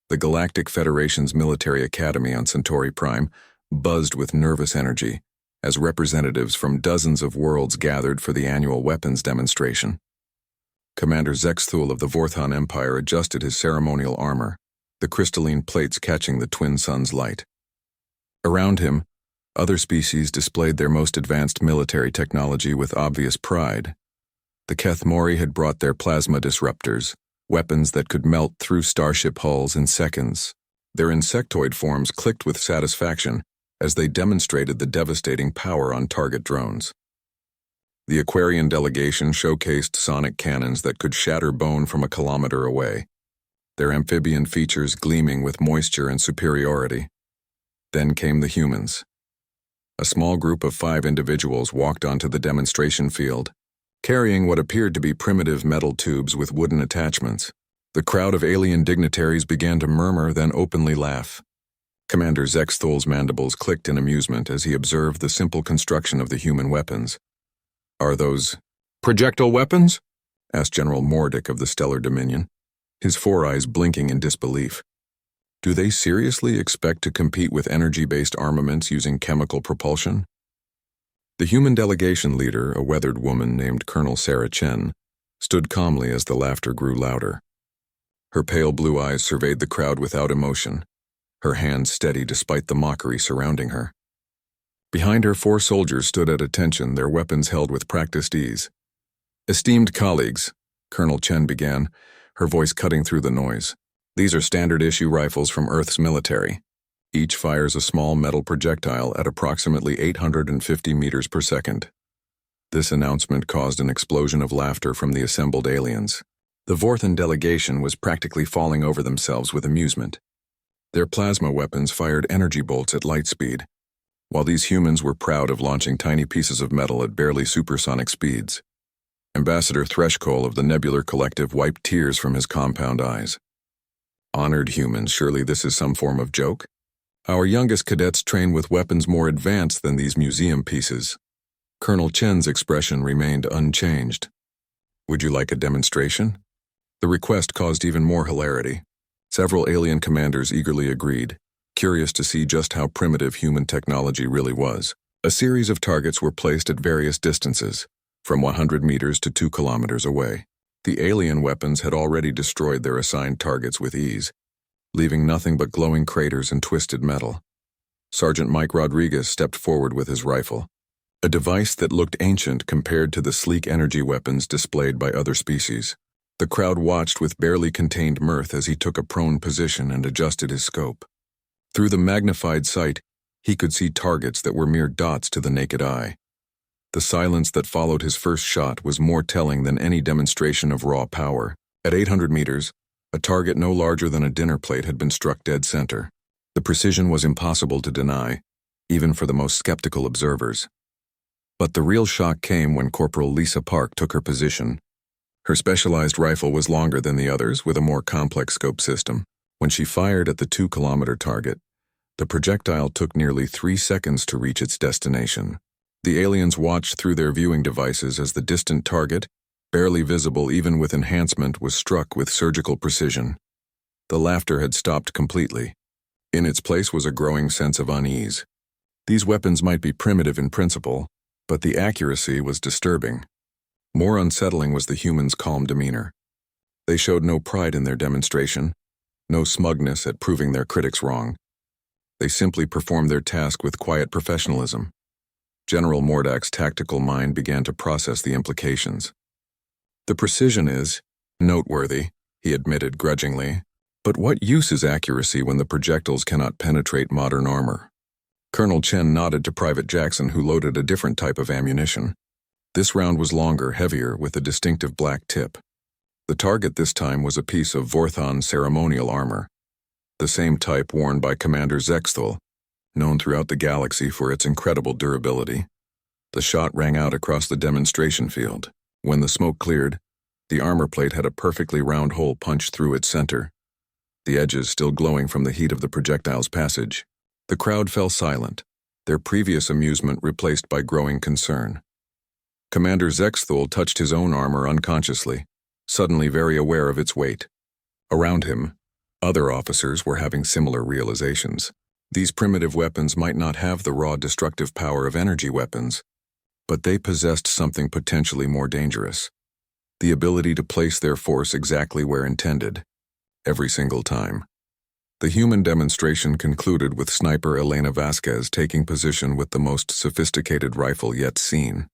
The Galactic Federation's military academy on Centauri Prime buzzed with nervous energy as representatives from dozens of worlds gathered for the annual weapons demonstration. Commander Zexthul of the Vorthon Empire adjusted his ceremonial armor, the crystalline plates catching the twin suns' light. Around him, other species displayed their most advanced military technology with obvious pride. The Keth Mori had brought their plasma disruptors, weapons that could melt through starship hulls in seconds. Their insectoid forms clicked with satisfaction as they demonstrated the devastating power on target drones. The Aquarian delegation showcased sonic cannons that could shatter bone from a kilometer away, their amphibian features gleaming with moisture and superiority. Then came the humans. A small group of 5 individuals walked onto the demonstration field, carrying what appeared to be primitive metal tubes with wooden attachments. The crowd of alien dignitaries began to murmur, then openly laugh. Commander Zexthul's mandibles clicked in amusement as he observed the simple construction of the human weapons. "Are those projectile weapons?" asked General Mordic of the Stellar Dominion, his 4 eyes blinking in disbelief. "Do they seriously expect to compete with energy-based armaments using chemical propulsion?" The human delegation leader, a weathered woman named Colonel Sarah Chen, stood calmly as the laughter grew louder. Her pale blue eyes surveyed the crowd without emotion, her hands steady despite the mockery surrounding her. Behind her, 4 soldiers stood at attention, their weapons held with practiced ease. "Esteemed colleagues," Colonel Chen began, her voice cutting through the noise. "These are standard-issue rifles from Earth's military. Each fires a small metal projectile at approximately 850 meters per second." This announcement caused an explosion of laughter from the assembled aliens. The Vorthon delegation was practically falling over themselves with amusement. Their plasma weapons fired energy bolts at light speed, while these humans were proud of launching tiny pieces of metal at barely supersonic speeds. Ambassador Threshkol of the Nebular Collective wiped tears from his compound eyes. "Honored humans, surely this is some form of joke? Our youngest cadets train with weapons more advanced than these museum pieces." Colonel Chen's expression remained unchanged. "Would you like a demonstration?" The request caused even more hilarity. Several alien commanders eagerly agreed, curious to see just how primitive human technology really was. A series of targets were placed at various distances, from 100 meters to 2 kilometers away. The alien weapons had already destroyed their assigned targets with ease, leaving nothing but glowing craters and twisted metal. Sergeant Mike Rodriguez stepped forward with his rifle, a device that looked ancient compared to the sleek energy weapons displayed by other species. The crowd watched with barely contained mirth as he took a prone position and adjusted his scope. Through the magnified sight, he could see targets that were mere dots to the naked eye. The silence that followed his first shot was more telling than any demonstration of raw power. At 800 meters, a target no larger than a dinner plate had been struck dead center. The precision was impossible to deny, even for the most skeptical observers. But the real shock came when Corporal Lisa Park took her position. Her specialized rifle was longer than the others, with a more complex scope system. When she fired at the 2-kilometer target, the projectile took nearly 3 seconds to reach its destination. The aliens watched through their viewing devices as the distant target, barely visible even with enhancement, was struck with surgical precision. The laughter had stopped completely. In its place was a growing sense of unease. These weapons might be primitive in principle, but the accuracy was disturbing. More unsettling was the humans' calm demeanor. They showed no pride in their demonstration, no smugness at proving their critics wrong. They simply performed their task with quiet professionalism. General Mordak's tactical mind began to process the implications. "The precision is noteworthy," he admitted grudgingly, "but what use is accuracy when the projectiles cannot penetrate modern armor?" Colonel Chen nodded to Private Jackson, who loaded a different type of ammunition. This round was longer, heavier, with a distinctive black tip. The target this time was a piece of Vorthon ceremonial armor, the same type worn by Commander Zexthul, known throughout the galaxy for its incredible durability. The shot rang out across the demonstration field. When the smoke cleared, the armor plate had a perfectly round hole punched through its center, the edges still glowing from the heat of the projectile's passage. The crowd fell silent, their previous amusement replaced by growing concern. Commander Zexthul touched his own armor unconsciously, suddenly very aware of its weight. Around him, Other officers were having similar realizations. These primitive weapons might not have the raw destructive power of energy weapons, but they possessed something potentially more dangerous: the ability to place their force exactly where intended, every single time. The human demonstration concluded with sniper Elena Vasquez taking position with the most sophisticated rifle yet seen.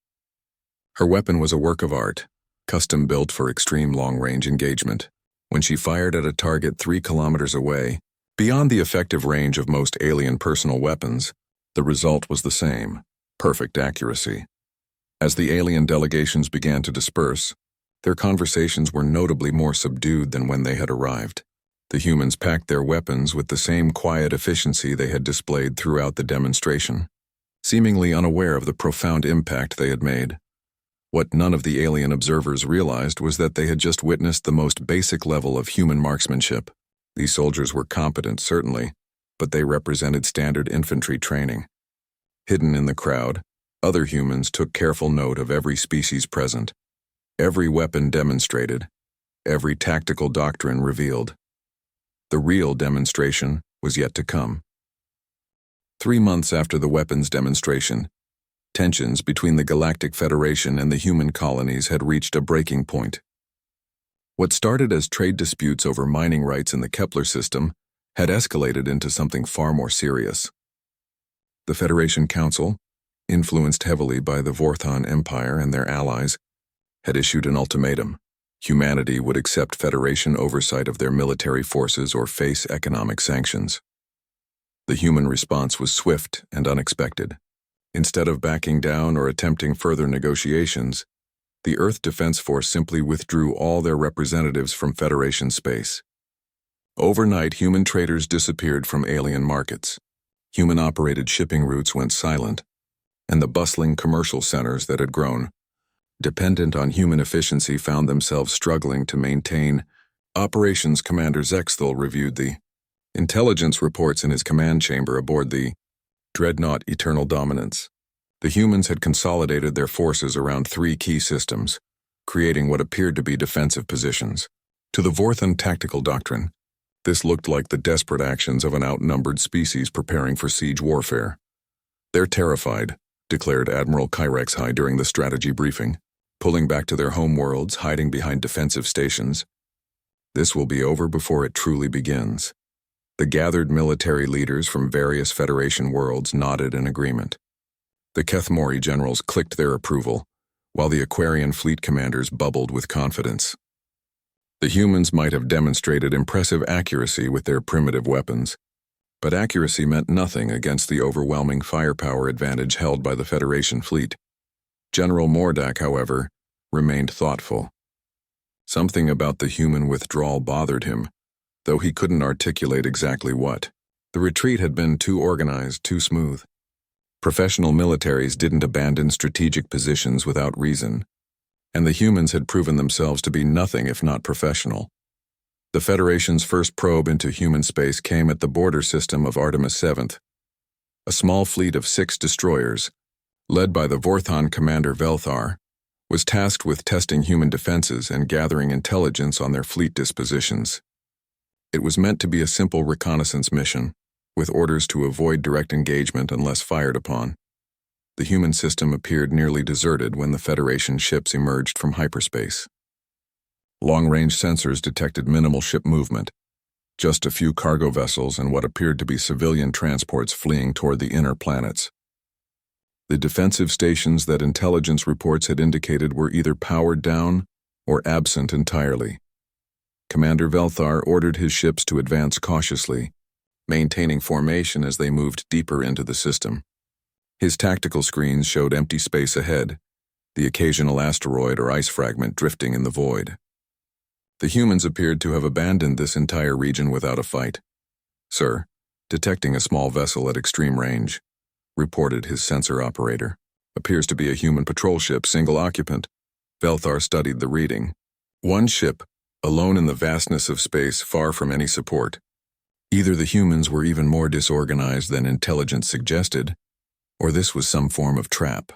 Her weapon was a work of art, custom-built for extreme long-range engagement. When she fired at a target 3 kilometers away, beyond the effective range of most alien personal weapons, the result was the same: perfect accuracy. As the alien delegations began to disperse, their conversations were notably more subdued than when they had arrived. The humans packed their weapons with the same quiet efficiency they had displayed throughout the demonstration, seemingly unaware of the profound impact they had made. What none of the alien observers realized was that they had just witnessed the most basic level of human marksmanship. These soldiers were competent, certainly, but they represented standard infantry training. Hidden in the crowd, other humans took careful note of every species present, every weapon demonstrated, every tactical doctrine revealed. The real demonstration was yet to come. 3 months after the weapons demonstration, tensions between the Galactic Federation and the human colonies had reached a breaking point. What started as trade disputes over mining rights in the Kepler system had escalated into something far more serious. The Federation Council, influenced heavily by the Vorthon Empire and their allies, had issued an ultimatum: humanity would accept Federation oversight of their military forces or face economic sanctions. The human response was swift and unexpected. Instead of backing down or attempting further negotiations, the Earth Defense Force simply withdrew all their representatives from Federation space. Overnight, human traders disappeared from alien markets. Human-operated shipping routes went silent, and the bustling commercial centers that had grown, dependent on human efficiency, found themselves struggling to maintain. Operations Commander Zexthal reviewed the intelligence reports in his command chamber aboard the Dreadnought Eternal Dominance. The humans had consolidated their forces around 3 key systems, creating what appeared to be defensive positions. To the Vorthon tactical doctrine, this looked like the desperate actions of an outnumbered species preparing for siege warfare. "They're terrified," declared Admiral Kyrexhai during the strategy briefing, pulling back to their home worlds, hiding behind defensive stations. "This will be over before it truly begins." The gathered military leaders from various Federation worlds nodded in agreement. The Kethmori generals clicked their approval, while the Aquarian fleet commanders bubbled with confidence. The humans might have demonstrated impressive accuracy with their primitive weapons, but accuracy meant nothing against the overwhelming firepower advantage held by the Federation fleet. General Mordak, however, remained thoughtful. Something about the human withdrawal bothered him, though he couldn't articulate exactly what. The retreat had been too organized, too smooth. Professional militaries didn't abandon strategic positions without reason, and the humans had proven themselves to be nothing if not professional. The Federation's first probe into human space came at the border system of Artemis VII. A small fleet of 6 destroyers, led by the Vorthon commander Velthar, was tasked with testing human defenses and gathering intelligence on their fleet dispositions. It was meant to be a simple reconnaissance mission, with orders to avoid direct engagement unless fired upon. The human system appeared nearly deserted when the Federation ships emerged from hyperspace. Long-range sensors detected minimal ship movement, just a few cargo vessels and what appeared to be civilian transports fleeing toward the inner planets. The defensive stations that intelligence reports had indicated were either powered down or absent entirely. Commander Velthar ordered his ships to advance cautiously, maintaining formation as they moved deeper into the system. His tactical screens showed empty space ahead, the occasional asteroid or ice fragment drifting in the void. The humans appeared to have abandoned this entire region without a fight. "Sir, detecting a small vessel at extreme range," reported his sensor operator. "Appears to be a human patrol ship, single occupant." Velthar studied the reading. One ship, alone in the vastness of space, far from any support. Either the humans were even more disorganized than intelligence suggested, or this was some form of trap.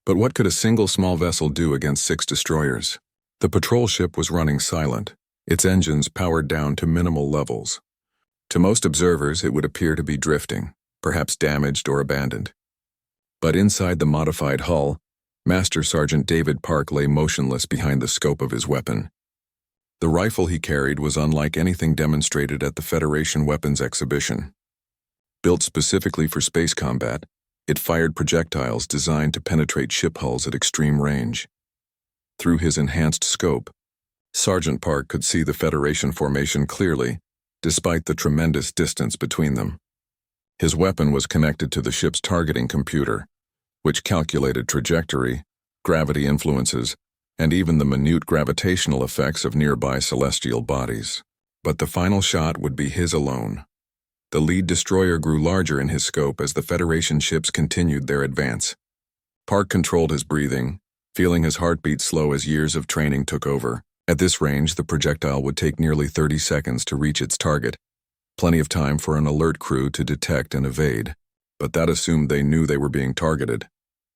But what could a single small vessel do against 6 destroyers? The patrol ship was running silent, its engines powered down to minimal levels. To most observers, it would appear to be drifting, perhaps damaged or abandoned. But inside the modified hull, Master Sergeant David Park lay motionless behind the scope of his weapon. The rifle he carried was unlike anything demonstrated at the Federation weapons exhibition. Built specifically for space combat, it fired projectiles designed to penetrate ship hulls at extreme range. Through his enhanced scope, Sergeant Park could see the Federation formation clearly, despite the tremendous distance between them. His weapon was connected to the ship's targeting computer, which calculated trajectory, gravity influences, and even the minute gravitational effects of nearby celestial bodies. But the final shot would be his alone. The lead destroyer grew larger in his scope as the Federation ships continued their advance. Park controlled his breathing, feeling his heartbeat slow as years of training took over. At this range, the projectile would take nearly 30 seconds to reach its target, plenty of time for an alert crew to detect and evade. But that assumed they knew they were being targeted.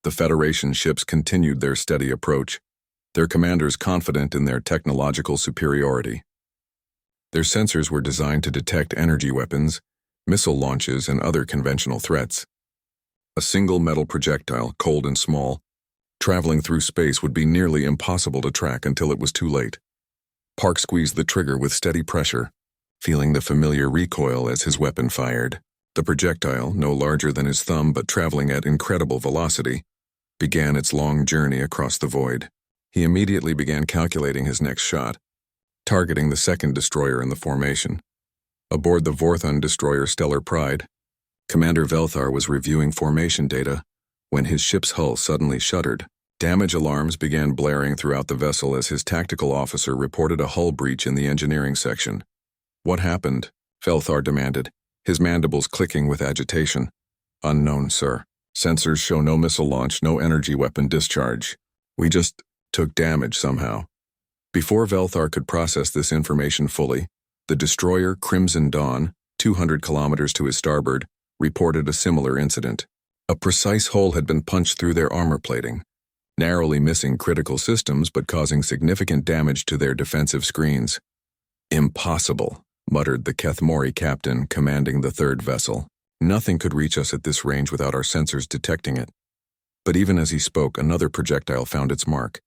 The Federation ships continued their steady approach, their commanders confident in their technological superiority. Their sensors were designed to detect energy weapons, missile launches, and other conventional threats. A single metal projectile, cold and small, traveling through space would be nearly impossible to track until it was too late. Park squeezed the trigger with steady pressure, feeling the familiar recoil as his weapon fired. The projectile, no larger than his thumb but traveling at incredible velocity, began its long journey across the void. He immediately began calculating his next shot, targeting the second destroyer in the formation. Aboard the Vorthon destroyer Stellar Pride, Commander Velthar was reviewing formation data when his ship's hull suddenly shuddered. Damage alarms began blaring throughout the vessel as his tactical officer reported a hull breach in the engineering section. "What happened?" Velthar demanded, his mandibles clicking with agitation. "Unknown, sir. Sensors show no missile launch, no energy weapon discharge. We just took damage somehow." Before Velthar could process this information fully, the destroyer Crimson Dawn, 200 kilometers to his starboard, reported a similar incident. A precise hole had been punched through their armor plating, narrowly missing critical systems but causing significant damage to their defensive screens. "Impossible," muttered the Kethmori captain commanding the third vessel. "Nothing could reach us at this range without our sensors detecting it." But even as he spoke, another projectile found its mark.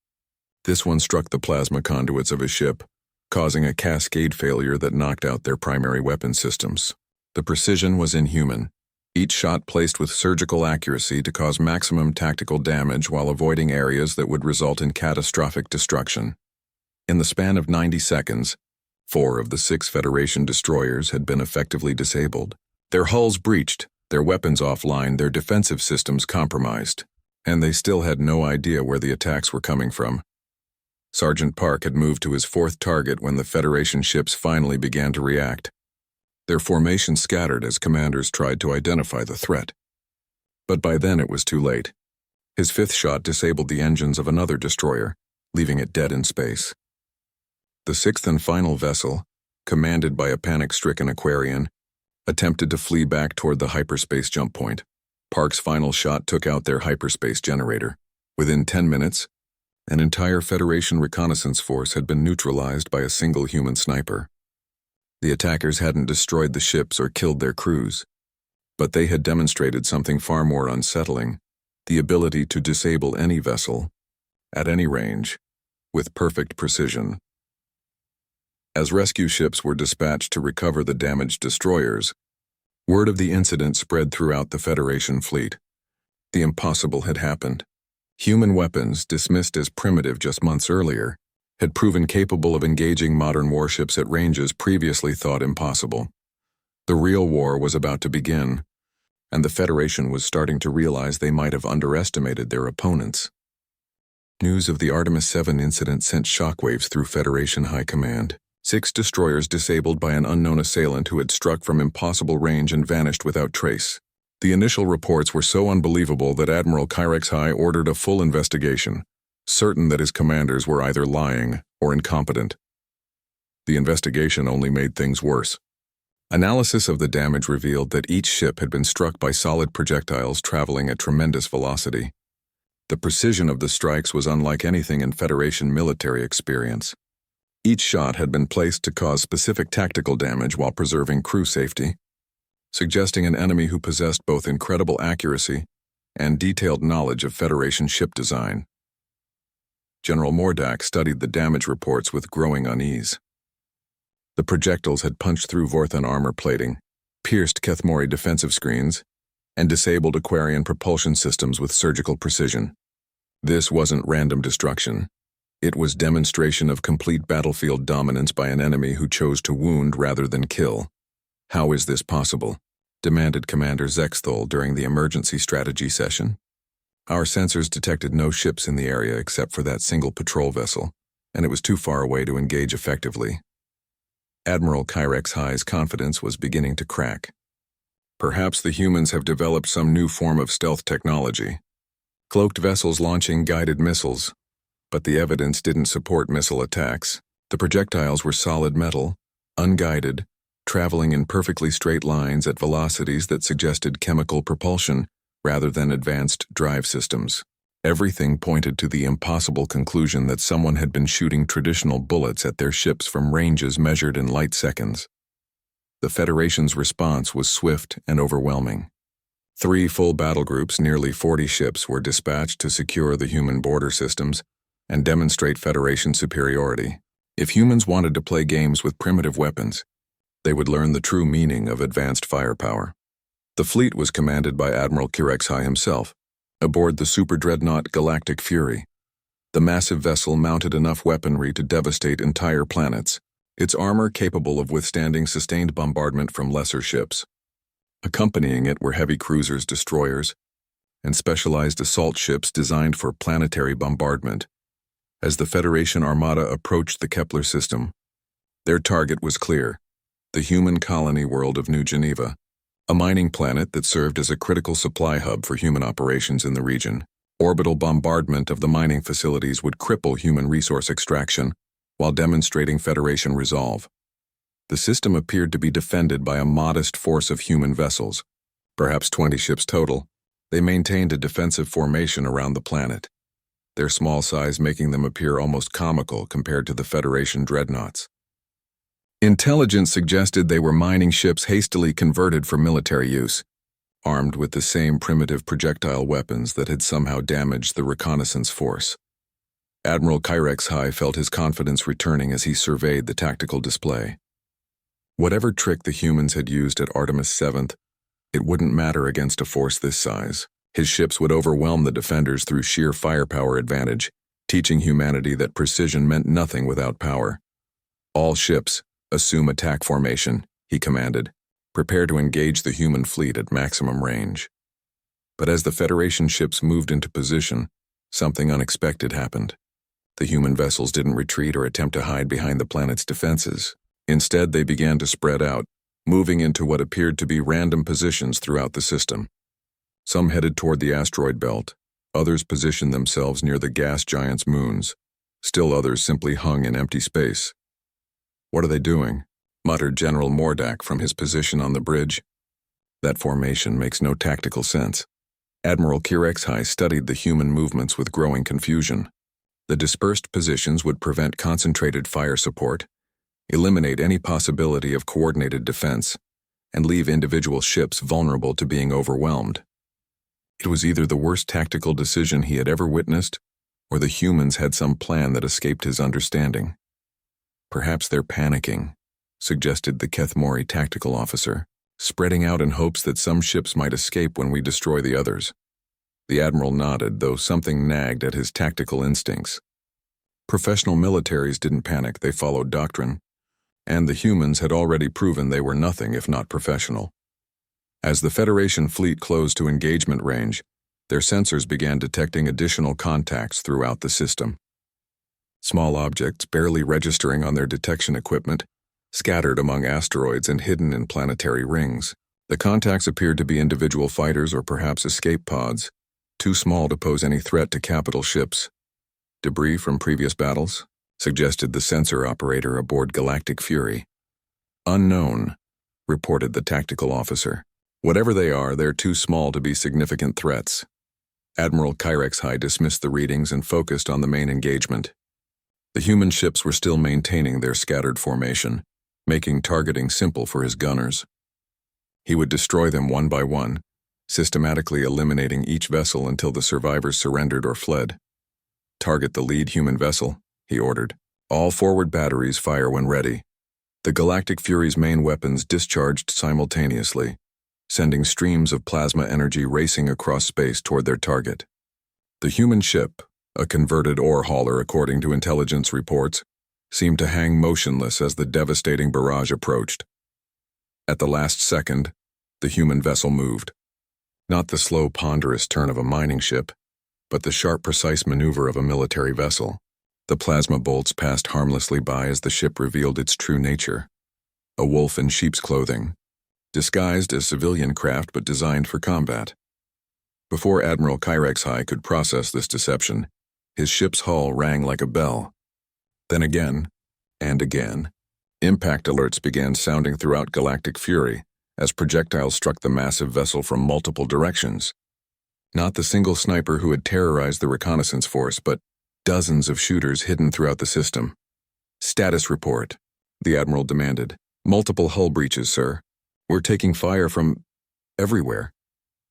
This one struck the plasma conduits of his ship, causing a cascade failure that knocked out their primary weapon systems. The precision was inhuman, each shot placed with surgical accuracy to cause maximum tactical damage while avoiding areas that would result in catastrophic destruction. In the span of 90 seconds, 4 of the 6 Federation destroyers had been effectively disabled. Their hulls breached, their weapons offline, their defensive systems compromised, and they still had no idea where the attacks were coming from. Sergeant Park had moved to his 4th target when the Federation ships finally began to react. Their formation scattered as commanders tried to identify the threat. But by then it was too late. His 5th shot disabled the engines of another destroyer, leaving it dead in space. The 6th and final vessel, commanded by a panic-stricken Aquarian, attempted to flee back toward the hyperspace jump point. Park's final shot took out their hyperspace generator. Within 10 minutes, an entire Federation reconnaissance force had been neutralized by a single human sniper. The attackers hadn't destroyed the ships or killed their crews, but they had demonstrated something far more unsettling: the ability to disable any vessel, at any range, with perfect precision. As rescue ships were dispatched to recover the damaged destroyers, word of the incident spread throughout the Federation fleet. The impossible had happened. Human weapons, dismissed as primitive just months earlier, had proven capable of engaging modern warships at ranges previously thought impossible. The real war was about to begin, and the Federation was starting to realize they might have underestimated their opponents. News of the Artemis 7 incident sent shockwaves through Federation High Command. 6 destroyers disabled by an unknown assailant who had struck from impossible range and vanished without trace. The initial reports were so unbelievable that Admiral Kyrex High ordered a full investigation, certain that his commanders were either lying or incompetent. The investigation only made things worse. Analysis of the damage revealed that each ship had been struck by solid projectiles traveling at tremendous velocity. The precision of the strikes was unlike anything in Federation military experience. Each shot had been placed to cause specific tactical damage while preserving crew safety, suggesting an enemy who possessed both incredible accuracy and detailed knowledge of Federation ship design. General Mordak studied the damage reports with growing unease. The projectiles had punched through Vorthan armor plating, pierced Kethmori defensive screens, and disabled Aquarian propulsion systems with surgical precision. This wasn't random destruction. It was demonstration of complete battlefield dominance by an enemy who chose to wound rather than kill. "How is this possible?" demanded Commander Zexthol during the emergency strategy session. "Our sensors detected no ships in the area except for that single patrol vessel, and it was too far away to engage effectively." Admiral Kyrex High's confidence was beginning to crack. "Perhaps the humans have developed some new form of stealth technology. Cloaked vessels launching guided missiles, but the evidence didn't support missile attacks. The projectiles were solid metal, unguided, traveling in perfectly straight lines at velocities that suggested chemical propulsion rather than advanced drive systems. Everything pointed to the impossible conclusion that someone had been shooting traditional bullets at their ships from ranges measured in light seconds. The Federation's response was swift and overwhelming. 3 full battle groups, nearly 40 ships, were dispatched to secure the human border systems and demonstrate Federation superiority. If humans wanted to play games with primitive weapons, they would learn the true meaning of advanced firepower. The fleet was commanded by Admiral Kirexhai himself, aboard the super dreadnought Galactic Fury. The massive vessel mounted enough weaponry to devastate entire planets, its armor capable of withstanding sustained bombardment from lesser ships. Accompanying it were heavy cruisers, destroyers, and specialized assault ships designed for planetary bombardment. As the Federation armada approached the Kepler system, their target was clear: the human colony world of New Geneva, a mining planet that served as a critical supply hub for human operations in the region. Orbital bombardment of the mining facilities would cripple human resource extraction while demonstrating Federation resolve. The system appeared to be defended by a modest force of human vessels, perhaps 20 ships total. They maintained a defensive formation around the planet, their small size making them appear almost comical compared to the Federation dreadnoughts. Intelligence suggested they were mining ships hastily converted for military use, armed with the same primitive projectile weapons that had somehow damaged the reconnaissance force. Admiral Kyrex High felt his confidence returning as he surveyed the tactical display. Whatever trick the humans had used at Artemis 7th, it wouldn't matter against a force this size. His ships would overwhelm the defenders through sheer firepower advantage, teaching humanity that precision meant nothing without power. "All ships, assume attack formation," he commanded. "Prepare to engage the human fleet at maximum range." But as the Federation ships moved into position, something unexpected happened. The human vessels didn't retreat or attempt to hide behind the planet's defenses. Instead, they began to spread out, moving into what appeared to be random positions throughout the system. Some headed toward the asteroid belt, others positioned themselves near the gas giant's moons, still others simply hung in empty space. "What are they doing?" muttered General Mordak from his position on the bridge. "That formation makes no tactical sense." Admiral Kirexhai studied the human movements with growing confusion. The dispersed positions would prevent concentrated fire support, eliminate any possibility of coordinated defense, and leave individual ships vulnerable to being overwhelmed. It was either the worst tactical decision he had ever witnessed, or the humans had some plan that escaped his understanding. "Perhaps they're panicking," suggested the Kethmori tactical officer, "spreading out in hopes that some ships might escape when we destroy the others." The admiral nodded, though something nagged at his tactical instincts. Professional militaries didn't panic, they followed doctrine, and the humans had already proven they were nothing if not professional. As the Federation fleet closed to engagement range, their sensors began detecting additional contacts throughout the system. Small objects, barely registering on their detection equipment, scattered among asteroids and hidden in planetary rings. The contacts appeared to be individual fighters or perhaps escape pods, too small to pose any threat to capital ships. "Debris from previous battles?" suggested the sensor operator aboard Galactic Fury. "Unknown," reported the tactical officer. "Whatever they are, they're too small to be significant threats." Admiral Kyrexhai dismissed the readings and focused on the main engagement. The human ships were still maintaining their scattered formation, making targeting simple for his gunners. He would destroy them one by one, systematically eliminating each vessel until the survivors surrendered or fled. "Target the lead human vessel," he ordered. "All forward batteries fire when ready." The Galactic Fury's main weapons discharged simultaneously, sending streams of plasma energy racing across space toward their target. The human ship, a converted ore hauler according to intelligence reports, seemed to hang motionless as the devastating barrage approached. At the last second, the human vessel moved. Not the slow, ponderous turn of a mining ship, but the sharp, precise maneuver of a military vessel. The plasma bolts passed harmlessly by as the ship revealed its true nature. A wolf in sheep's clothing, disguised as civilian craft but designed for combat. Before Admiral HFY could process this deception, his ship's hull rang like a bell. Then again, and again, impact alerts began sounding throughout Galactic Fury as projectiles struck the massive vessel from multiple directions. Not the single sniper who had terrorized the reconnaissance force, but dozens of shooters hidden throughout the system. "Status report," the Admiral demanded. "Multiple hull breaches, sir. We're taking fire from everywhere.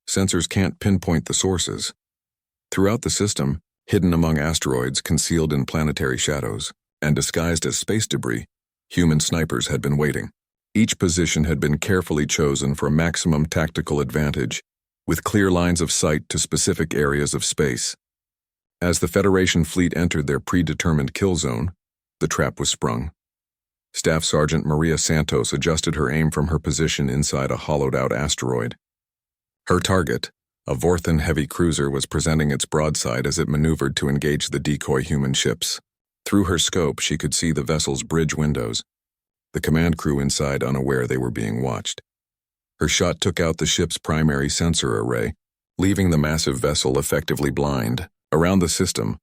Sensors can't pinpoint the sources." Throughout the system, hidden among asteroids, concealed in planetary shadows, and disguised as space debris, human snipers had been waiting. Each position had been carefully chosen for maximum tactical advantage, with clear lines of sight to specific areas of space. As the Federation fleet entered their predetermined kill zone, the trap was sprung. Staff Sergeant Maria Santos adjusted her aim from her position inside a hollowed-out asteroid. Her target, a Vorthan heavy cruiser, was presenting its broadside as it maneuvered to engage the decoy human ships. Through her scope, she could see the vessel's bridge windows, the command crew inside unaware they were being watched. Her shot took out the ship's primary sensor array, leaving the massive vessel effectively blind. Around the system,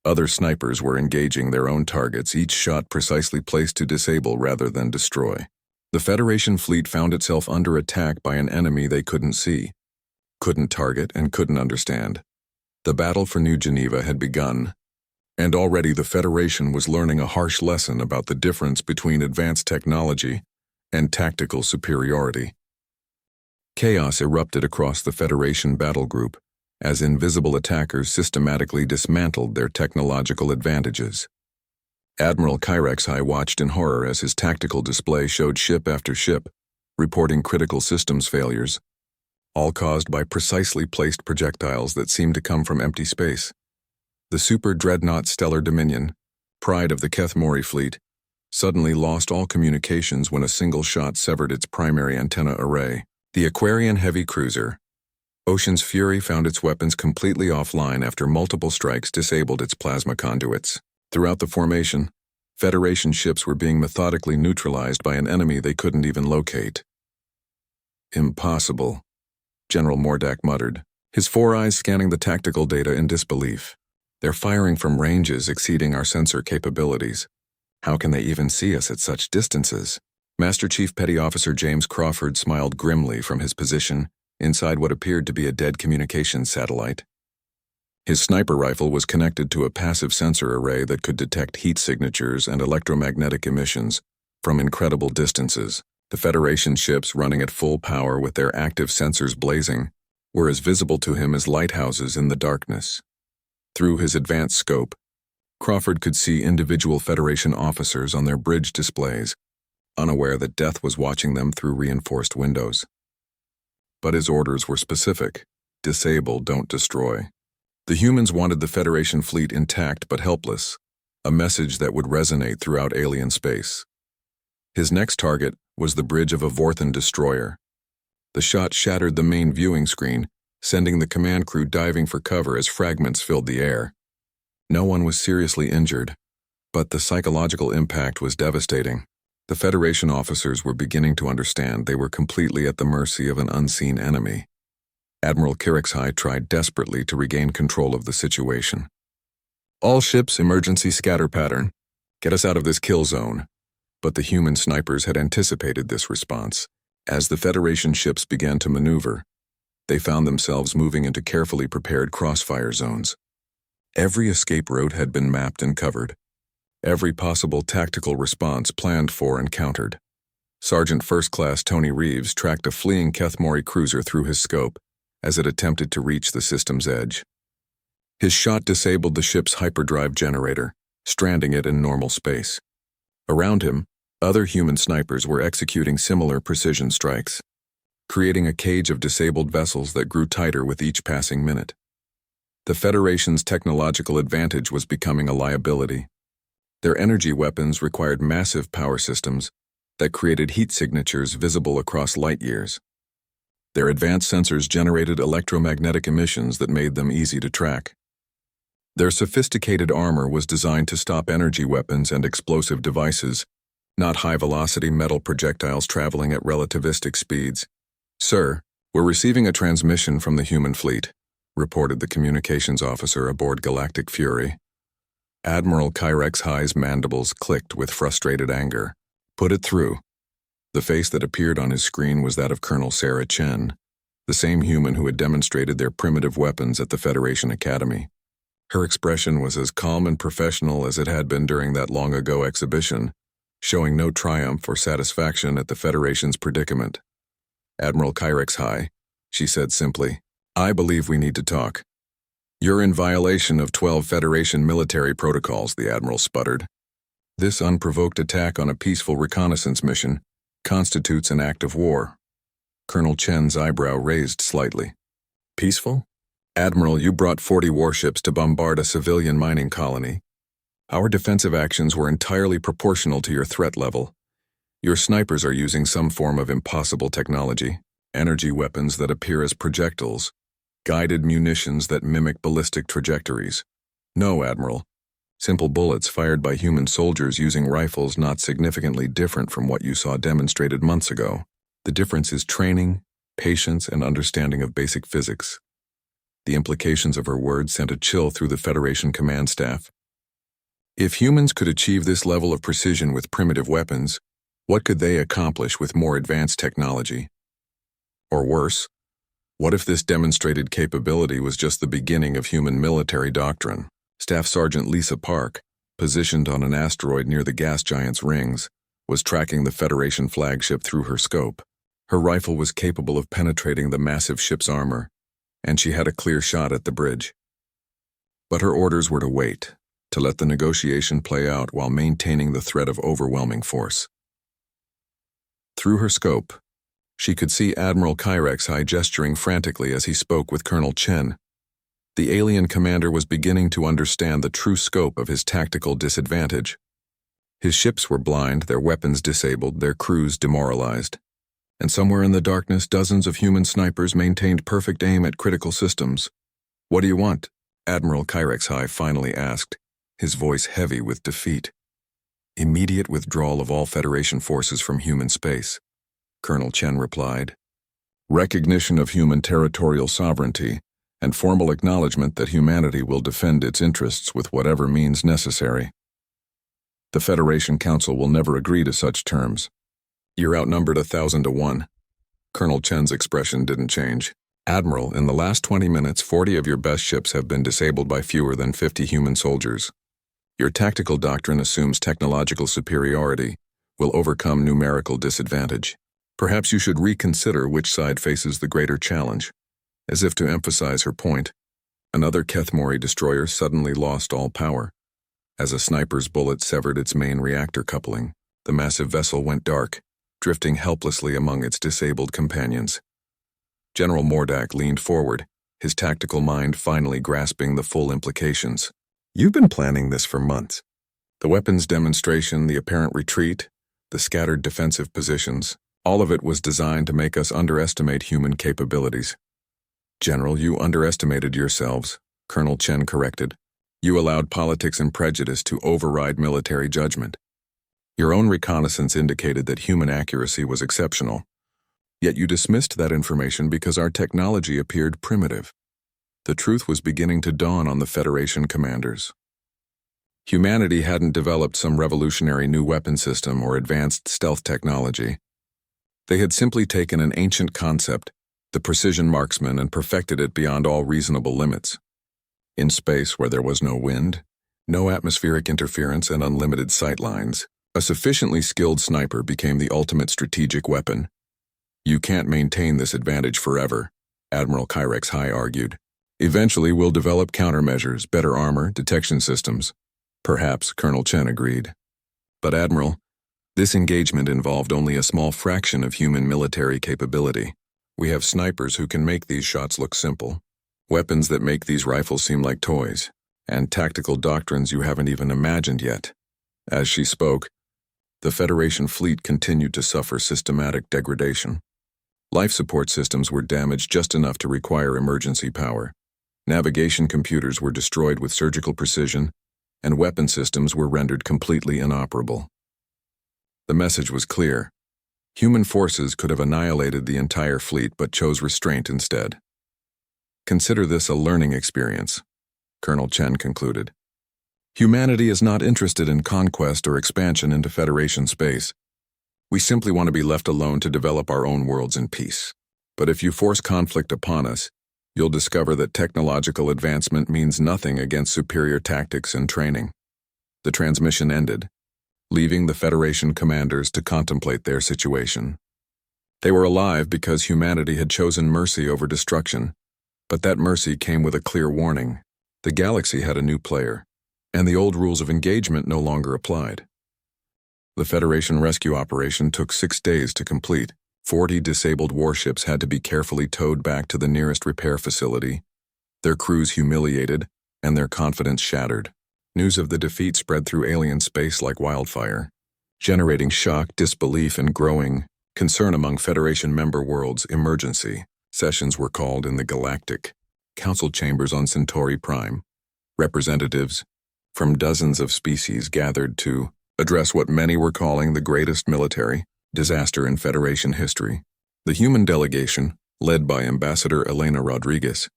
other snipers were engaging their own targets, each shot precisely placed to disable rather than destroy. The Federation fleet found itself under attack by an enemy they couldn't see, couldn't target, and couldn't understand. The battle for New Geneva had begun, and already the Federation was learning a harsh lesson about the difference between advanced technology and tactical superiority. Chaos erupted across the Federation battle group as invisible attackers systematically dismantled their technological advantages. Admiral HFY watched in horror as his tactical display showed ship after ship, reporting critical systems failures, all caused by precisely placed projectiles that seemed to come from empty space. The super dreadnought Stellar Dominion, pride of the Keth Mori fleet, suddenly lost all communications when a single shot severed its primary antenna array. The Aquarian heavy cruiser, Ocean's Fury, found its weapons completely offline after multiple strikes disabled its plasma conduits. Throughout the formation, Federation ships were being methodically neutralized by an enemy they couldn't even locate. "Impossible," General Mordak muttered, his four eyes scanning the tactical data in disbelief. "They're firing from ranges exceeding our sensor capabilities. How can they even see us at such distances?" Master Chief Petty Officer James Crawford smiled grimly from his position inside what appeared to be a dead communications satellite. His sniper rifle was connected to a passive sensor array that could detect heat signatures and electromagnetic emissions from incredible distances. The Federation ships, running at full power with their active sensors blazing, were as visible to him as lighthouses in the darkness. Through his advanced scope, Crawford could see individual Federation officers on their bridge displays, unaware that death was watching them through reinforced windows. But his orders were specific: disable, don't destroy. The humans wanted the Federation fleet intact but helpless, a message that would resonate throughout alien space. His next target was the bridge of a Vorthan destroyer. The shot shattered the main viewing screen, sending the command crew diving for cover as fragments filled the air. No one was seriously injured, but the psychological impact was devastating. The Federation officers were beginning to understand they were completely at the mercy of an unseen enemy. Admiral HFY tried desperately to regain control of the situation. "All ships, emergency scatter pattern. Get us out of this kill zone." But the human snipers had anticipated this response. As the Federation ships began to maneuver, they found themselves moving into carefully prepared crossfire zones. Every escape route had been mapped and covered. every possible tactical response planned for and countered. Sergeant First Class Tony Reeves tracked a fleeing Kethmori cruiser through his scope as it attempted to reach the system's edge. His shot disabled the ship's hyperdrive generator, stranding it in normal space. Around him, other human snipers were executing similar precision strikes, creating a cage of disabled vessels that grew tighter with each passing minute. The Federation's technological advantage was becoming a liability. Their energy weapons required massive power systems that created heat signatures visible across light years. Their advanced sensors generated electromagnetic emissions that made them easy to track. Their sophisticated armor was designed to stop energy weapons and explosive devices, not high-velocity metal projectiles traveling at relativistic speeds. "Sir, we're receiving a transmission from the human fleet," reported the communications officer aboard Galactic Fury. Admiral Kyrex High's mandibles clicked with frustrated anger. "Put it through." The face that appeared on his screen was that of Colonel Sarah Chen, the same human who had demonstrated their primitive weapons at the Federation Academy. Her expression was as calm and professional as it had been during that long-ago exhibition, showing no triumph or satisfaction at the Federation's predicament. "Admiral Kyrex High," she said simply, "I believe we need to talk." "You're in violation of 12 Federation military protocols," the Admiral sputtered. "This unprovoked attack on a peaceful reconnaissance mission constitutes an act of war." Colonel Chen's eyebrow raised slightly. "Peaceful? Admiral, you brought 40 warships to bombard a civilian mining colony. Our defensive actions were entirely proportional to your threat level. Your snipers are using some form of impossible technology, energy weapons that appear as projectiles, guided munitions that mimic ballistic trajectories. No, Admiral. Simple bullets fired by human soldiers using rifles not significantly different from what you saw demonstrated months ago. The difference is training, patience, and understanding of basic physics." The implications of her words sent a chill through the Federation command staff. If humans could achieve this level of precision with primitive weapons, what could they accomplish with more advanced technology? Or worse, what if this demonstrated capability was just the beginning of human military doctrine? Staff Sergeant Lisa Park, positioned on an asteroid near the gas giant's rings, was tracking the Federation flagship through her scope. Her rifle was capable of penetrating the massive ship's armor, and she had a clear shot at the bridge. But her orders were to wait, to let the negotiation play out while maintaining the threat of overwhelming force. Through her scope, she could see Admiral Kyrex High gesturing frantically as he spoke with Colonel Chen. The alien commander was beginning to understand the true scope of his tactical disadvantage. His ships were blind, their weapons disabled, their crews demoralized. And somewhere in the darkness, dozens of human snipers maintained perfect aim at critical systems. "What do you want?" Admiral Kyrex High finally asked, his voice heavy with defeat. "Immediate withdrawal of all Federation forces from human space," Colonel Chen replied. "Recognition of human territorial sovereignty and formal acknowledgement that humanity will defend its interests with whatever means necessary. The Federation Council will never agree to such terms. You're outnumbered 1,000 to 1. Colonel Chen's expression didn't change. "Admiral, in the last 20 minutes, 40 of your best ships have been disabled by fewer than 50 human soldiers. Your tactical doctrine assumes technological superiority will overcome numerical disadvantage. Perhaps you should reconsider which side faces the greater challenge." As if to emphasize her point, another Kethmori destroyer suddenly lost all power. As a sniper's bullet severed its main reactor coupling, the massive vessel went dark, drifting helplessly among its disabled companions. General Mordak leaned forward, his tactical mind finally grasping the full implications. "You've been planning this for months. The weapons demonstration, the apparent retreat, the scattered defensive positions, all of it was designed to make us underestimate human capabilities." "General, you underestimated yourselves," Colonel Chen corrected. "You allowed politics and prejudice to override military judgment. Your own reconnaissance indicated that human accuracy was exceptional. Yet you dismissed that information because our technology appeared primitive. The truth was beginning to dawn on the Federation commanders. Humanity hadn't developed some revolutionary new weapon system or advanced stealth technology. They had simply taken an ancient concept, the precision marksman, and perfected it beyond all reasonable limits. In space where there was no wind, No atmospheric interference and unlimited sight lines. A sufficiently skilled sniper became the ultimate strategic weapon. You can't maintain this advantage forever, Admiral Kyrex High argued. Eventually, we'll develop countermeasures, better armor, detection systems. Perhaps, Colonel Chen agreed. But Admiral, this engagement involved only a small fraction of human military capability. We have snipers who can make these shots look simple, weapons that make these rifles seem like toys, and tactical doctrines you haven't even imagined yet. As she spoke, the Federation fleet continued to suffer systematic degradation. Life support systems were damaged just enough to require emergency power. Navigation computers were destroyed with surgical precision, and weapon systems were rendered completely inoperable. The message was clear. Human forces could have annihilated the entire fleet but chose restraint instead. Consider this a learning experience, Colonel Chen concluded. Humanity is not interested in conquest or expansion into Federation space. We simply want to be left alone to develop our own worlds in peace. But if you force conflict upon us, you'll discover that technological advancement means nothing against superior tactics and training. The transmission ended, leaving the Federation commanders to contemplate their situation. They were alive because humanity had chosen mercy over destruction, but that mercy came with a clear warning. The galaxy had a new player, and the old rules of engagement no longer applied. The Federation rescue operation took 6 days to complete. 40 disabled warships had to be carefully towed back to the nearest repair facility, their crews humiliated and their confidence shattered. News of the defeat spread through alien space like wildfire, generating shock, disbelief, and growing concern among Federation member worlds. Emergency sessions were called in the Galactic Council chambers on Centauri Prime. Representatives from dozens of species gathered to address what many were calling the greatest military disaster in Federation history. The human delegation, led by Ambassador Elena Rodriguez,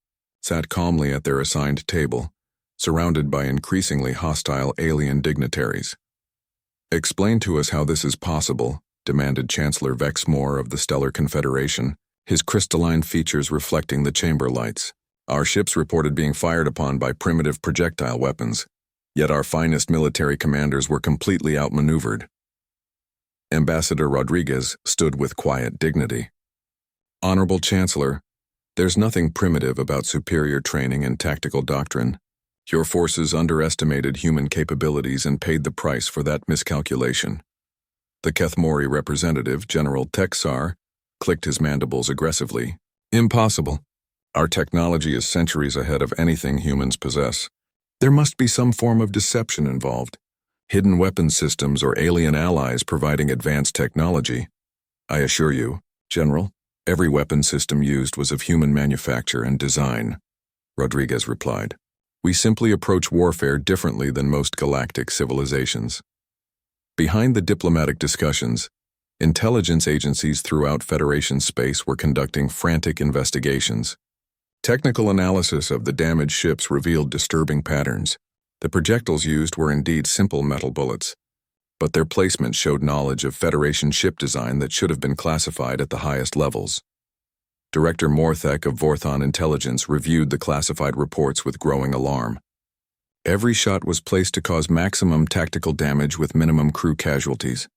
sat calmly at their assigned table, surrounded by increasingly hostile alien dignitaries. "Explain to us how this is possible," demanded Chancellor Vex Moore of the Stellar Confederation, his crystalline features reflecting the chamber lights. "Our ships reported being fired upon by primitive projectile weapons, yet our finest military commanders were completely outmaneuvered." Ambassador Rodriguez stood with quiet dignity. "Honorable Chancellor, there's nothing primitive about superior training and tactical doctrine. Your forces underestimated human capabilities and paid the price for that miscalculation." The Kethmori representative, General Texar, clicked his mandibles aggressively. "Impossible. Our technology is centuries ahead of anything humans possess. There must be some form of deception involved. Hidden weapon systems or alien allies providing advanced technology. I assure you, General, every weapon system used was of human manufacture and design," Rodriguez replied. "We simply approach warfare differently than most galactic civilizations." Behind the diplomatic discussions, intelligence agencies throughout Federation space were conducting frantic investigations. Technical analysis of the damaged ships revealed disturbing patterns. The projectiles used were indeed simple metal bullets, but their placement showed knowledge of Federation ship design that should have been classified at the highest levels. Director Morthek of Vorthon Intelligence reviewed the classified reports with growing alarm. Every shot was placed to cause maximum tactical damage with minimum crew casualties.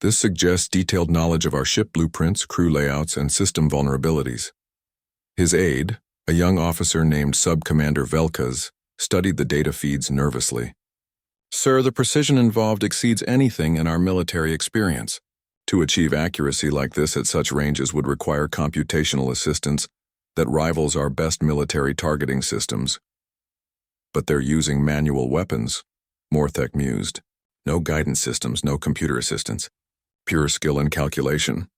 This suggests detailed knowledge of our ship blueprints, crew layouts, and system vulnerabilities. His aide, a young officer named Sub-Commander Velkaz, studied the data feeds nervously. "Sir, the precision involved exceeds anything in our military experience. To achieve accuracy like this at such ranges would require computational assistance that rivals our best military targeting systems." "But they're using manual weapons," Morthek mused. "No guidance systems, no computer assistance. Pure skill and calculation."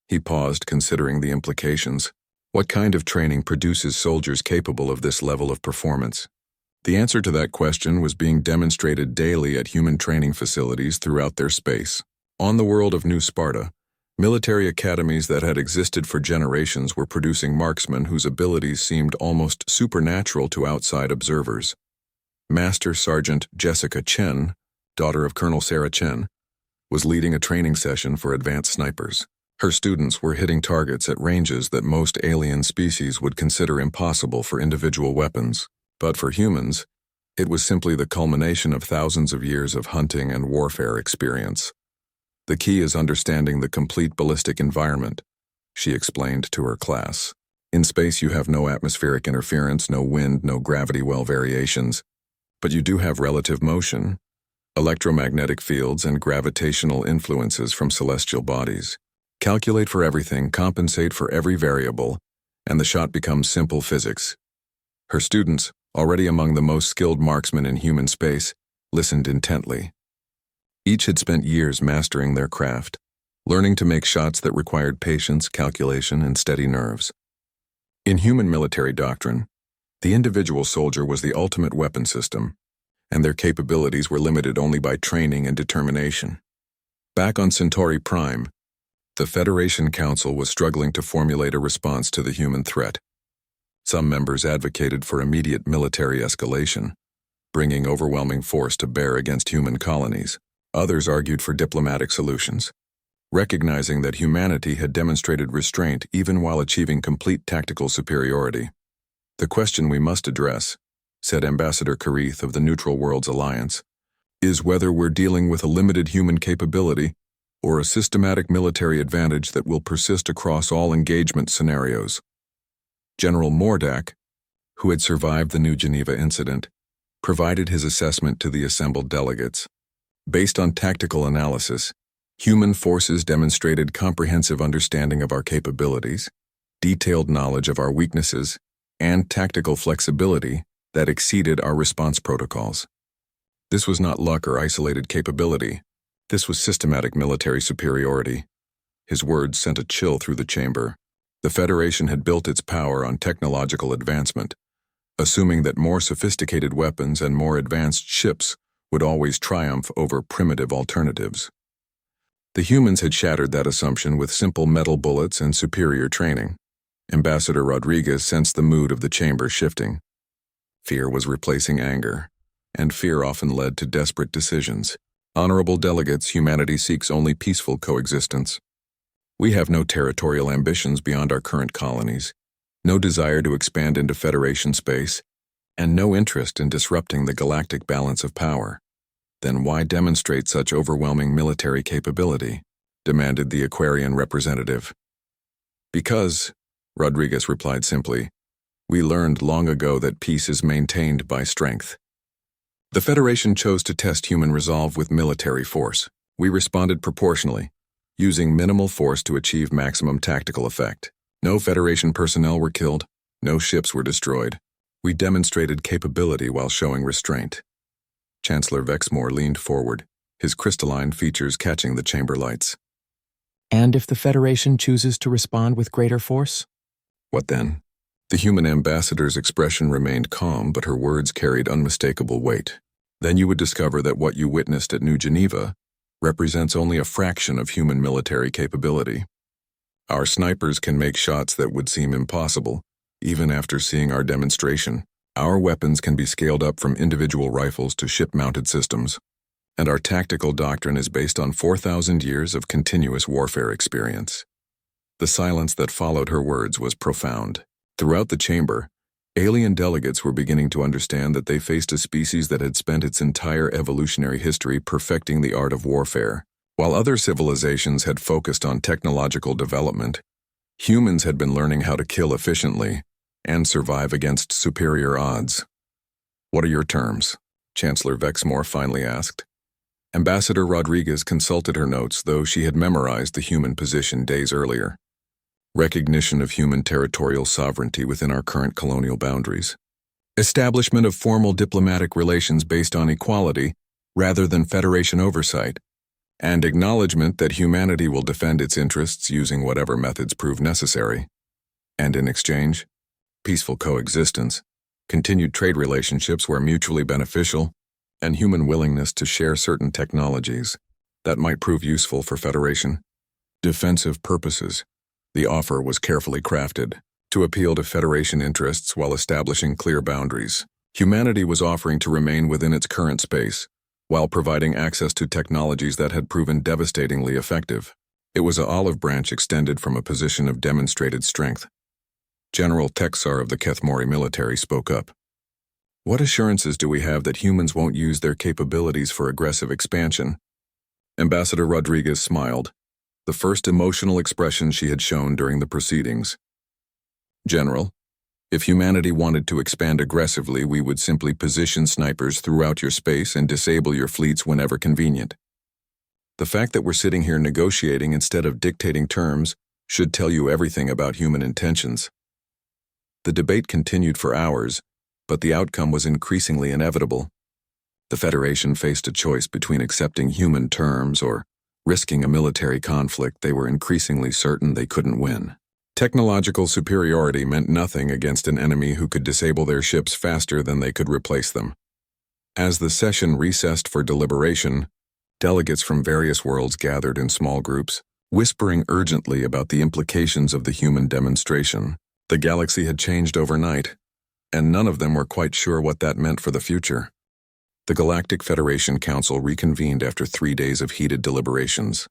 He paused, considering the implications. What kind of training produces soldiers capable of this level of performance? The answer to that question was being demonstrated daily at human training facilities throughout their space. On the world of New Sparta, military academies that had existed for generations were producing marksmen whose abilities seemed almost supernatural to outside observers. Master Sergeant Jessica Chen, daughter of Colonel Sarah Chen, was leading a training session for advanced snipers. Her students were hitting targets at ranges that most alien species would consider impossible for individual weapons. But for humans, It was simply the culmination of thousands of years of hunting and warfare experience. The key is understanding the complete ballistic environment, she explained to her class. In space, you have no atmospheric interference, no wind, no gravity well variations, but you do have relative motion, electromagnetic fields, and gravitational influences from celestial bodies. Calculate for everything, compensate for every variable, and the shot becomes simple physics. Her students, already among the most skilled marksmen in human space, listened intently. Each had spent years mastering their craft, learning to make shots that required patience, calculation, and steady nerves. In human military doctrine, the individual soldier was the ultimate weapon system, and their capabilities were limited only by training and determination. Back on Centauri Prime, the Federation Council was struggling to formulate a response to the human threat. Some members advocated for immediate military escalation, bringing overwhelming force to bear against human colonies. Others argued for diplomatic solutions, recognizing that humanity had demonstrated restraint even while achieving complete tactical superiority. The question we must address, said Ambassador Karith of the Neutral Worlds Alliance, is whether we're dealing with a limited human capability or a systematic military advantage that will persist across all engagement scenarios. General Mordak, who had survived the New Geneva incident, provided his assessment to the assembled delegates. Based on tactical analysis, human forces demonstrated comprehensive understanding of our capabilities, detailed knowledge of our weaknesses, and tactical flexibility that exceeded our response protocols. This was not luck or isolated capability. This was systematic military superiority. His words sent a chill through the chamber. The Federation had built its power on technological advancement, assuming that more sophisticated weapons and more advanced ships would always triumph over primitive alternatives. The humans had shattered that assumption with simple metal bullets and superior training. Ambassador Rodriguez sensed the mood of the chamber shifting. Fear was replacing anger, and fear often led to desperate decisions. Honorable delegates, humanity seeks only peaceful coexistence. We have no territorial ambitions beyond our current colonies, no desire to expand into Federation space, and no interest in disrupting the galactic balance of power. Then why demonstrate such overwhelming military capability? Demanded the Aquarian representative. Because, Rodriguez replied simply, we learned long ago that peace is maintained by strength. The Federation chose to test human resolve with military force. We responded proportionally, using minimal force to achieve maximum tactical effect. No Federation personnel were killed, no ships were destroyed. We demonstrated capability while showing restraint. Chancellor Vexmore leaned forward, his crystalline features catching the chamber lights. And if the Federation chooses to respond with greater force? What then? The human ambassador's expression remained calm, but her words carried unmistakable weight. Then you would discover that what you witnessed at New Geneva represents only a fraction of human military capability. Our snipers can make shots that would seem impossible, even after seeing our demonstration. Our weapons can be scaled up from individual rifles to ship-mounted systems, and our tactical doctrine is based on 4,000 years of continuous warfare experience. The silence that followed her words was profound. Throughout the chamber, alien delegates were beginning to understand that they faced a species that had spent its entire evolutionary history perfecting the art of warfare. While other civilizations had focused on technological development, humans had been learning how to kill efficiently and survive against superior odds. What are your terms? Chancellor Vexmore finally asked. Ambassador Rodriguez consulted her notes, though she had memorized the human position days earlier. Recognition of human territorial sovereignty within our current colonial boundaries. Establishment of formal diplomatic relations based on equality rather than Federation oversight. And acknowledgement that humanity will defend its interests using whatever methods prove necessary. And in exchange, peaceful coexistence, continued trade relationships where mutually beneficial, and human willingness to share certain technologies that might prove useful for Federation. Defensive purposes. The offer was carefully crafted to appeal to Federation interests while establishing clear boundaries. Humanity was offering to remain within its current space, while providing access to technologies that had proven devastatingly effective. It was an olive branch extended from a position of demonstrated strength. General Texar of the Kethmori military spoke up. What assurances do we have that humans won't use their capabilities for aggressive expansion? Ambassador Rodriguez smiled, the first emotional expression she had shown during the proceedings. General, if humanity wanted to expand aggressively, we would simply position snipers throughout your space and disable your fleets whenever convenient. The fact that we're sitting here negotiating instead of dictating terms should tell you everything about human intentions. The debate continued for hours, but the outcome was increasingly inevitable. The Federation faced a choice between accepting human terms or risking a military conflict they were increasingly certain they couldn't win. Technological superiority meant nothing against an enemy who could disable their ships faster than they could replace them. As the session recessed for deliberation, delegates from various worlds gathered in small groups, whispering urgently about the implications of the human demonstration. The galaxy had changed overnight, and none of them were quite sure what that meant for the future. The Galactic Federation Council reconvened after 3 days of heated deliberations.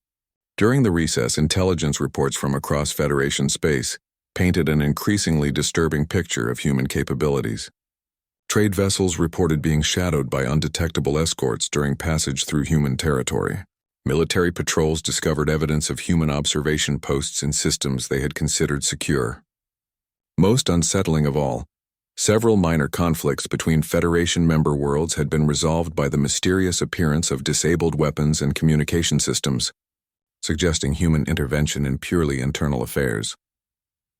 During the recess, intelligence reports from across Federation space painted an increasingly disturbing picture of human capabilities. Trade vessels reported being shadowed by undetectable escorts during passage through human territory. Military patrols discovered evidence of human observation posts in systems they had considered secure. Most unsettling of all, several minor conflicts between Federation member worlds had been resolved by the mysterious appearance of disabled weapons and communication systems, suggesting human intervention in purely internal affairs.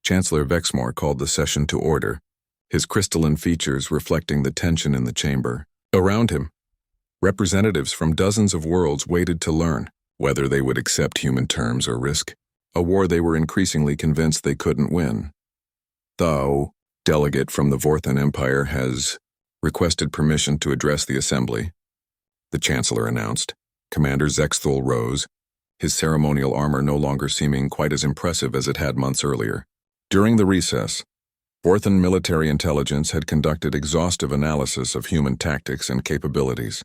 Chancellor Vexmore called the session to order, his crystalline features reflecting the tension in the chamber. Around him, representatives from dozens of worlds waited to learn whether they would accept human terms or risk a war they were increasingly convinced they couldn't win. Thou, delegate from the Vorthan Empire, has requested permission to address the assembly, the Chancellor announced. Commander Zexthul rose, his ceremonial armor no longer seeming quite as impressive as it had months earlier. During the recess, Vorthan military intelligence had conducted exhaustive analysis of human tactics and capabilities.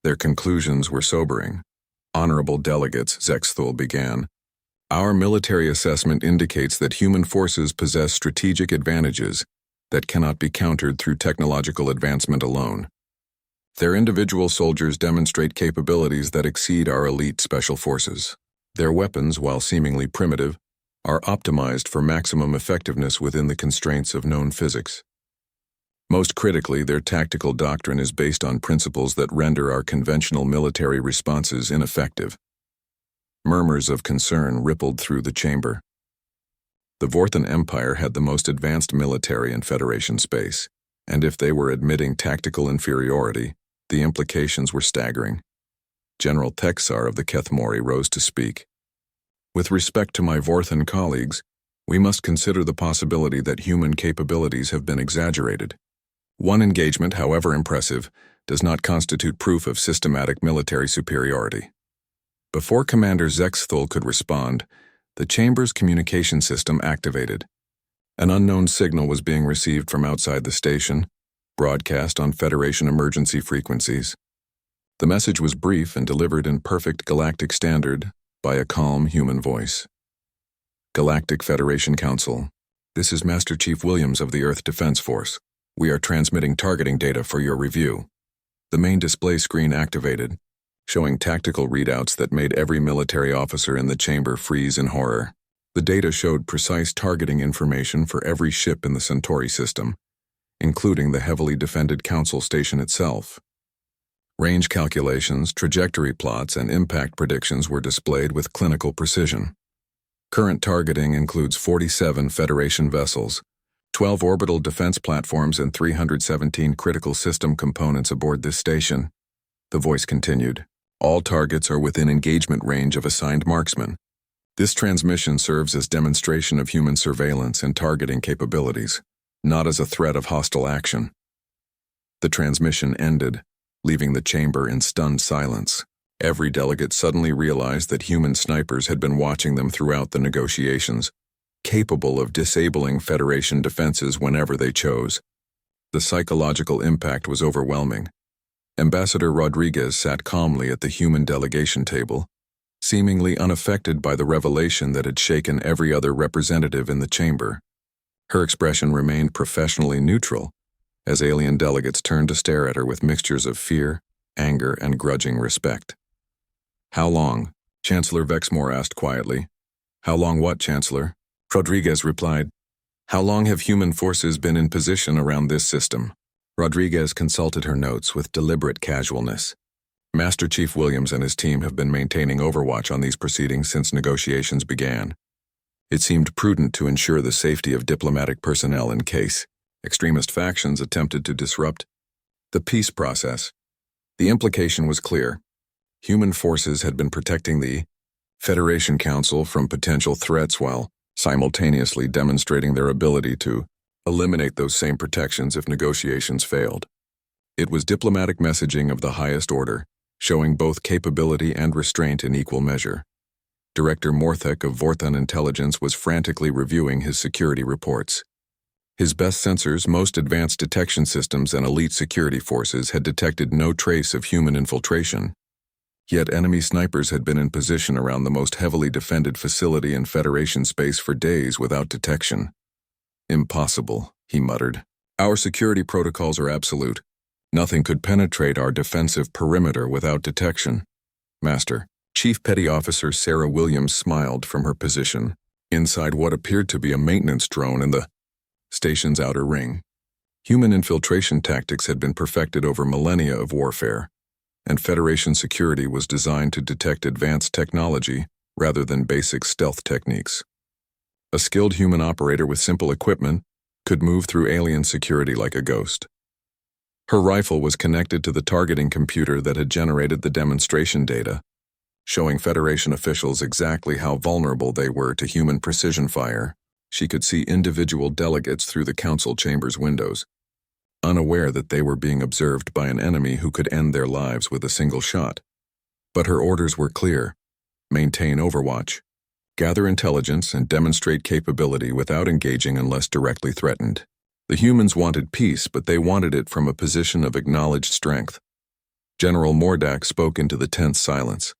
Their conclusions were sobering. Honorable delegates, Zexthul began, our military assessment indicates that human forces possess strategic advantages that cannot be countered through technological advancement alone. Their individual soldiers demonstrate capabilities that exceed our elite special forces. Their weapons, while seemingly primitive, are optimized for maximum effectiveness within the constraints of known physics. Most critically, their tactical doctrine is based on principles that render our conventional military responses ineffective. Murmurs of concern rippled through the chamber. The Vorthan Empire had the most advanced military in Federation space, and if they were admitting tactical inferiority, the implications were staggering. General Texar of the Kethmori rose to speak. With respect to my Vorthan colleagues, we must consider the possibility that human capabilities have been exaggerated. One engagement, however impressive, does not constitute proof of systematic military superiority. Before Commander Zexthul could respond, the chamber's communication system activated. An unknown signal was being received from outside the station, broadcast on Federation emergency frequencies. The message was brief and delivered in perfect Galactic standard by a calm human voice. Galactic Federation Council, this is Master Chief Williams of the Earth Defense Force. We are transmitting targeting data for your review. The main display screen activated, showing tactical readouts that made every military officer in the chamber freeze in horror. The data showed precise targeting information for every ship in the Centauri system, including the heavily defended Council station itself. Range calculations, trajectory plots, and impact predictions were displayed with clinical precision. Current targeting includes 47 Federation vessels, 12 orbital defense platforms, and 317 critical system components aboard this station. The voice continued. All targets are within engagement range of assigned marksmen. This transmission serves as demonstration of human surveillance and targeting capabilities, not as a threat of hostile action. The transmission ended, leaving the chamber in stunned silence. Every delegate suddenly realized that human snipers had been watching them throughout the negotiations, capable of disabling Federation defenses whenever they chose. The psychological impact was overwhelming. Ambassador Rodriguez sat calmly at the human delegation table, seemingly unaffected by the revelation that had shaken every other representative in the chamber. Her expression remained professionally neutral, as alien delegates turned to stare at her with mixtures of fear, anger, and grudging respect. "How long?" Chancellor Vexmore asked quietly. "How long what, Chancellor?" Rodriguez replied. "How long have human forces been in position around this system?" Rodriguez consulted her notes with deliberate casualness. "Master Chief Williams and his team have been maintaining overwatch on these proceedings since negotiations began. It seemed prudent to ensure the safety of diplomatic personnel in case extremist factions attempted to disrupt the peace process." The implication was clear. Human forces had been protecting the Federation Council from potential threats while simultaneously demonstrating their ability to eliminate those same protections if negotiations failed. It was diplomatic messaging of the highest order, showing both capability and restraint in equal measure. Director Morthek of Vorthon Intelligence was frantically reviewing his security reports. His best sensors, most advanced detection systems, and elite security forces had detected no trace of human infiltration. Yet enemy snipers had been in position around the most heavily defended facility in Federation space for days without detection. "Impossible," he muttered. "Our security protocols are absolute. Nothing could penetrate our defensive perimeter without detection." "Master." Chief Petty Officer Sarah Williams smiled from her position, inside what appeared to be a maintenance drone in the station's outer ring. Human infiltration tactics had been perfected over millennia of warfare, and Federation security was designed to detect advanced technology rather than basic stealth techniques. A skilled human operator with simple equipment could move through alien security like a ghost. Her rifle was connected to the targeting computer that had generated the demonstration data, showing Federation officials exactly how vulnerable they were to human precision fire. She could see individual delegates through the council chamber's windows, unaware that they were being observed by an enemy who could end their lives with a single shot. But her orders were clear: maintain overwatch, gather intelligence, and demonstrate capability without engaging unless directly threatened. The humans wanted peace, but they wanted it from a position of acknowledged strength. General Mordak spoke into the tense silence.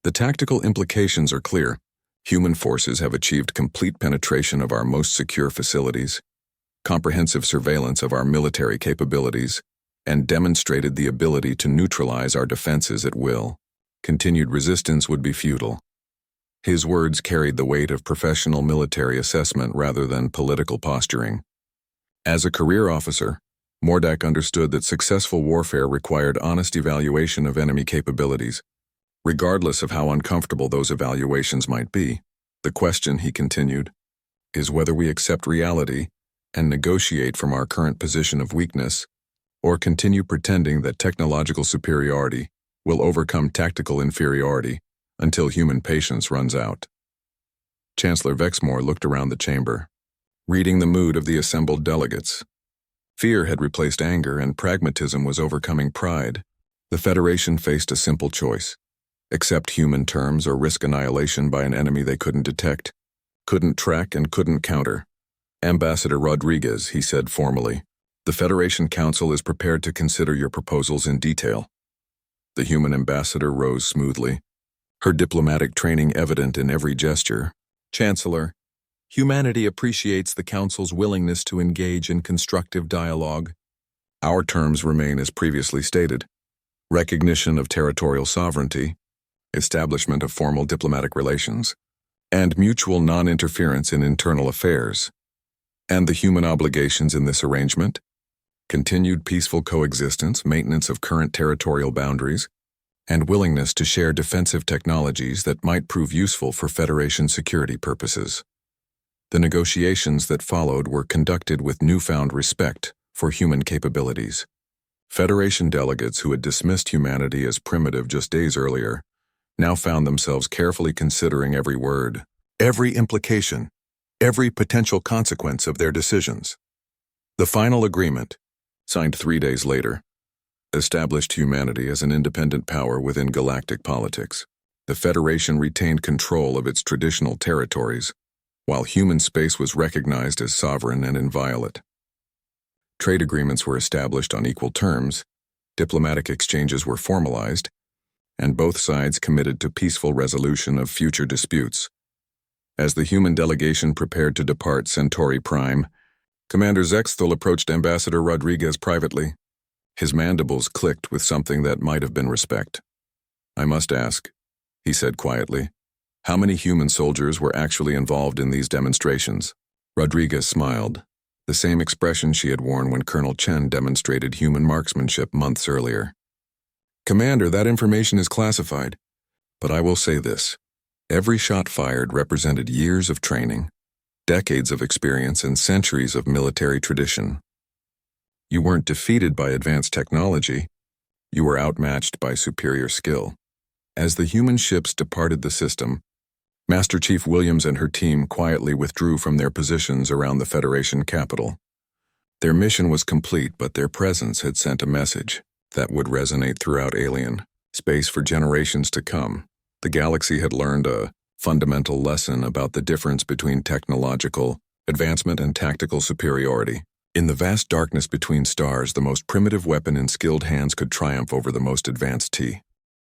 "The tactical implications are clear. Human forces have achieved complete penetration of our most secure facilities, comprehensive surveillance of our military capabilities, and demonstrated the ability to neutralize our defenses at will. Continued resistance would be futile." His words carried the weight of professional military assessment rather than political posturing. As a career officer, Mordak understood that successful warfare required honest evaluation of enemy capabilities, regardless of how uncomfortable those evaluations might be. "The question," he continued, "is whether we accept reality and negotiate from our current position of weakness, or continue pretending that technological superiority will overcome tactical inferiority until human patience runs out." Chancellor Vexmore looked around the chamber, reading the mood of the assembled delegates. Fear had replaced anger, and pragmatism was overcoming pride. The Federation faced a simple choice: accept human terms or risk annihilation by an enemy they couldn't detect, couldn't track, and couldn't counter. "Ambassador Rodriguez," he said formally, "the Federation Council is prepared to consider your proposals in detail." The human ambassador rose smoothly, her diplomatic training evident in every gesture. "Chancellor, humanity appreciates the Council's willingness to engage in constructive dialogue. Our terms remain as previously stated: recognition of territorial sovereignty, establishment of formal diplomatic relations, and mutual non-interference in internal affairs. And the human obligations in this arrangement: continued peaceful coexistence, maintenance of current territorial boundaries, and willingness to share defensive technologies that might prove useful for Federation security purposes." The negotiations that followed were conducted with newfound respect for human capabilities. Federation delegates who had dismissed humanity as primitive just days earlier now found themselves carefully considering every word, every implication, every potential consequence of their decisions. The final agreement, signed 3 days later, established humanity as an independent power within galactic politics. The Federation retained control of its traditional territories, while human space was recognized as sovereign and inviolate. Trade agreements were established on equal terms, diplomatic exchanges were formalized, and both sides committed to peaceful resolution of future disputes. As the human delegation prepared to depart Centauri Prime, Commander Zexthal approached Ambassador Rodriguez privately. His mandibles clicked with something that might have been respect. "I must ask," he said quietly, "how many human soldiers were actually involved in these demonstrations?" Rodriguez smiled, the same expression she had worn when Colonel Chen demonstrated human marksmanship months earlier. "Commander, that information is classified. But I will say this. Every shot fired represented years of training, decades of experience, and centuries of military tradition. You weren't defeated by advanced technology. You were outmatched by superior skill." As the human ships departed the system, Master Chief Williams and her team quietly withdrew from their positions around the Federation capital. Their mission was complete, but their presence had sent a message that would resonate throughout alien space for generations to come. The galaxy had learned a fundamental lesson about the difference between technological advancement and tactical superiority. In the vast darkness between stars, the most primitive weapon in skilled hands could triumph over the most advanced T.